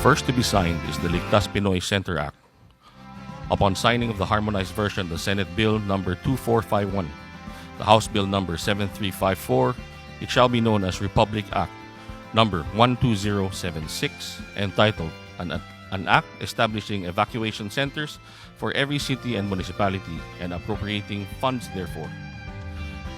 first to be signed is the Ligtas Pinoy Centers Act. Upon signing of the harmonized version of the Senate Bill number 2451, the House Bill number 7354, it shall be known as Republic Act number 12076, entitled an act establishing evacuation centers for every city and municipality and appropriating funds therefore.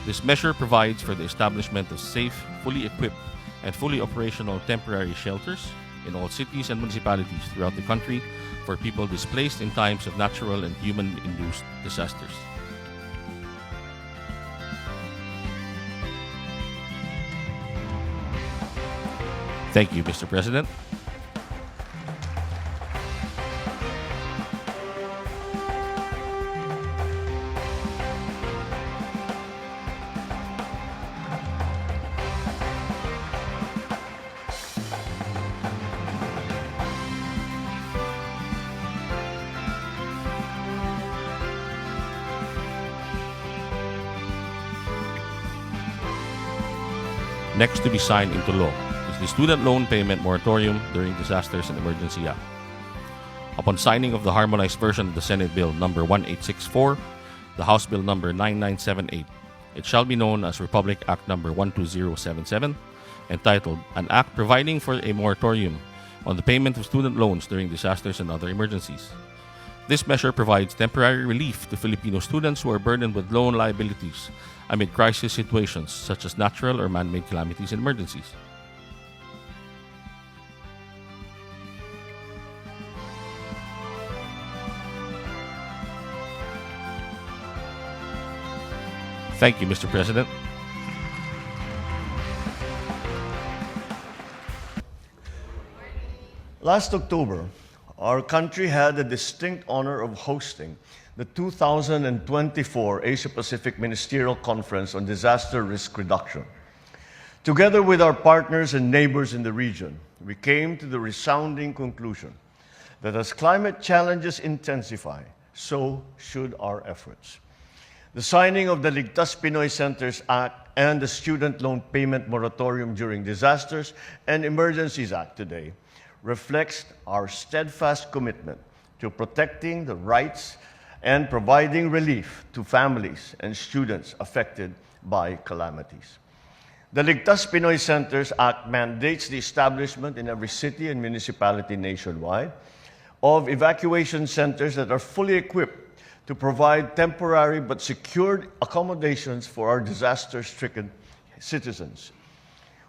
This measure provides for the establishment of safe, fully equipped, and fully operational temporary shelters in all cities and municipalities throughout the country for people displaced in times of natural and human-induced disasters. Thank you, Mr. President. Next to be signed into law is the Student Loan Payment Moratorium during Disasters and Emergency Act. Upon signing of the harmonized version of the Senate Bill number 1864, the House Bill number 9978, it shall be known as Republic Act number 12077, entitled An Act Providing for a Moratorium on the Payment of Student Loans During Disasters and Other Emergencies. This measure provides temporary relief to Filipino students who are burdened with loan liabilities amid crisis situations such as natural or man-made calamities and emergencies. Thank you, Mr. President. Last October, our country had the distinct honor of hosting the 2024 Asia-Pacific Ministerial Conference on Disaster Risk Reduction. Together with our partners and neighbors in the region, we came to the resounding conclusion that as climate challenges intensify, so should our efforts. The signing of the Ligtas Pinoy Centers Act and the Student Loan Payment Moratorium during Disasters and Emergencies Act today reflects our steadfast commitment to protecting the rights and providing relief to families and students affected by calamities. The Ligtas Pinoy Centers Act mandates the establishment in every city and municipality nationwide of evacuation centers that are fully equipped to provide temporary but secured accommodations for our disaster-stricken citizens.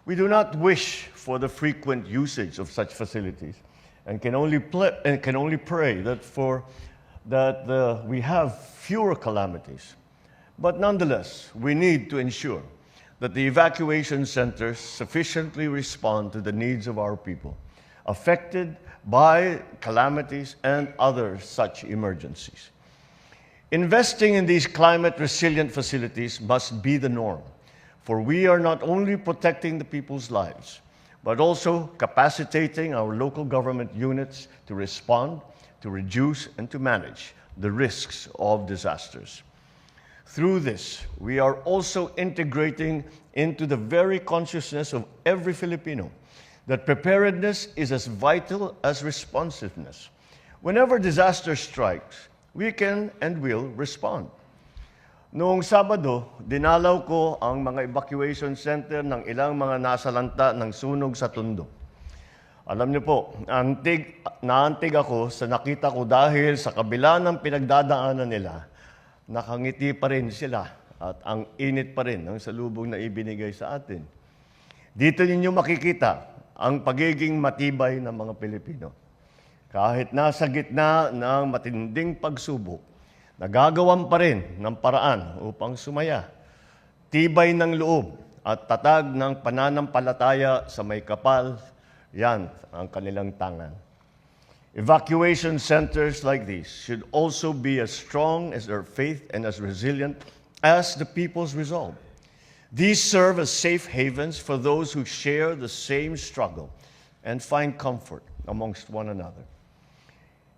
We do not wish for the frequent usage of such facilities and can only pray that we have fewer calamities. But nonetheless, we need to ensure that the evacuation centers sufficiently respond to the needs of our people affected by calamities and other such emergencies. Investing in these climate-resilient facilities must be the norm, for we are not only protecting the people's lives, but also capacitating our local government units to respond, to reduce, and to manage the risks of disasters. Through this, we are also integrating into the very consciousness of every Filipino that preparedness is as vital as responsiveness. Whenever disaster strikes, we can and will respond. Noong Sabado, dinalaw ko ang mga evacuation center ng ilang mga nasalanta ng sunog sa Tondo. Alam niyo po, naantig ako sa nakita ko dahil sa kabila ng pinagdadaanan nila, nakangiti pa rin sila at ang init pa rin ng salubong na ibinigay sa atin. Dito ninyo makikita ang pagiging matibay ng mga Pilipino. Kahit nasa gitna ng matinding pagsubok, nagagawan pa rin ng paraan upang sumaya. Tibay ng loob at tatag ng pananampalataya sa may kapal, yan ang kanilang tangan. Evacuation centers like these should also be as strong as their faith and as resilient as the people's resolve. These serve as safe havens for those who share the same struggle and find comfort amongst one another.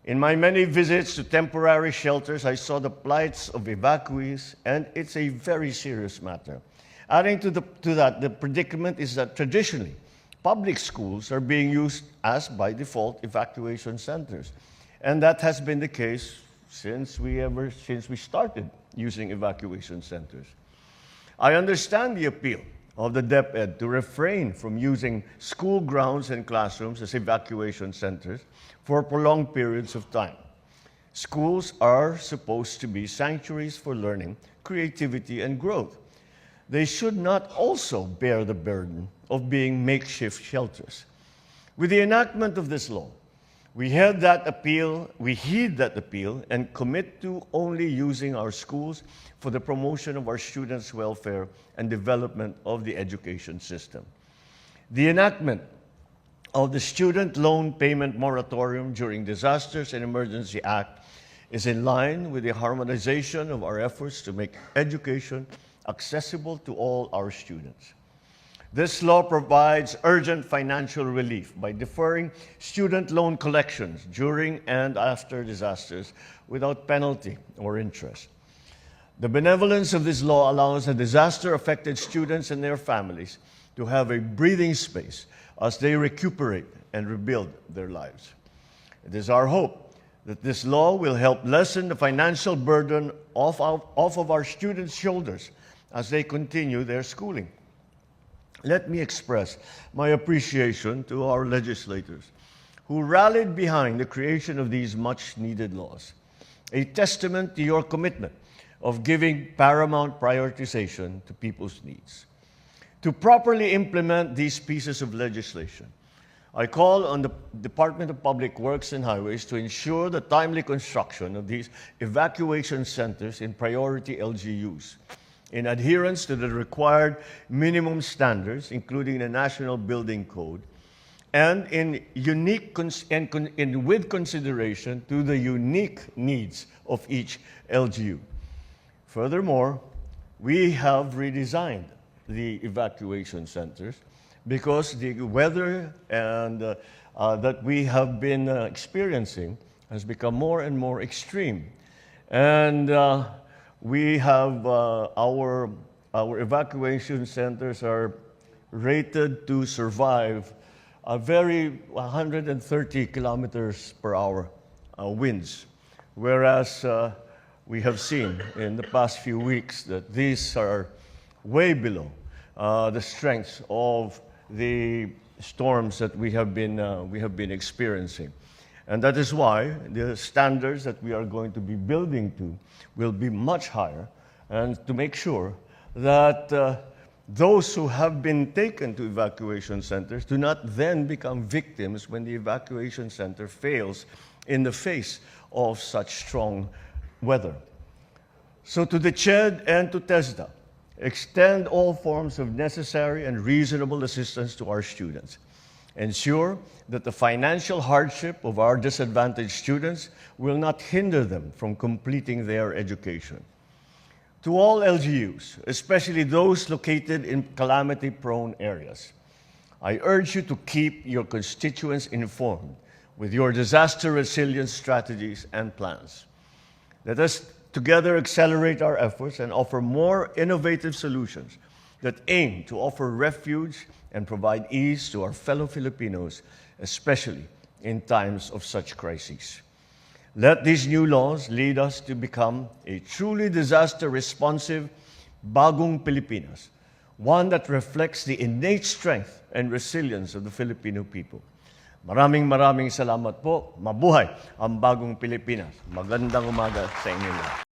In my many visits to temporary shelters, I saw the plights of evacuees, and it's a very serious matter. Adding to that, the predicament is that traditionally, public schools are being used as, by default, evacuation centers. And that has been the case since we started using evacuation centers. I understand the appeal of the DepEd to refrain from using school grounds and classrooms as evacuation centers for prolonged periods of time. Schools are supposed to be sanctuaries for learning, creativity, and growth. They should not also bear the burden of being makeshift shelters. With the enactment of this law, we heed that appeal and commit to only using our schools for the promotion of our students' welfare and development of the education system. The enactment of the Student Loan Payment Moratorium during Disasters and Emergency Act is in line with the harmonization of our efforts to make education accessible to all our students. This law provides urgent financial relief by deferring student loan collections during and after disasters without penalty or interest. The benevolence of this law allows the disaster-affected students and their families to have a breathing space as they recuperate and rebuild their lives. It is our hope that this law will help lessen the financial burden off of our students' shoulders as they continue their schooling. Let me express my appreciation to our legislators who rallied behind the creation of these much-needed laws, a testament to your commitment of giving paramount prioritization to people's needs. To properly implement these pieces of legislation, I call on the Department of Public Works and Highways to ensure the timely construction of these evacuation centers in priority LGUs, in adherence to the required minimum standards, including the National Building Code, and with consideration to the unique needs of each LGU. Furthermore, we have redesigned the evacuation centers because the weather that we have been experiencing has become more and more extreme. And we have our evacuation centers are rated to survive a very 130 kilometers per hour winds, whereas we have seen in the past few weeks that these are way below the strength of the storms that we have been experiencing. And that is why the standards that we are going to be building to will be much higher, and to make sure that those who have been taken to evacuation centers do not then become victims when the evacuation center fails in the face of such strong weather. So to the CHED and to TESDA, extend all forms of necessary and reasonable assistance to our students. Ensure that the financial hardship of our disadvantaged students will not hinder them from completing their education. To all LGUs, especially those located in calamity-prone areas, I urge you to keep your constituents informed with your disaster resilience strategies and plans. Let us together accelerate our efforts and offer more innovative solutions that aim to offer refuge and provide ease to our fellow Filipinos, especially in times of such crises. Let these new laws lead us to become a truly disaster-responsive, bagong Pilipinas, one that reflects the innate strength and resilience of the Filipino people. Maraming salamat po. Mabuhay ang bagong Pilipinas. Magandang umaga sa inyo lahat.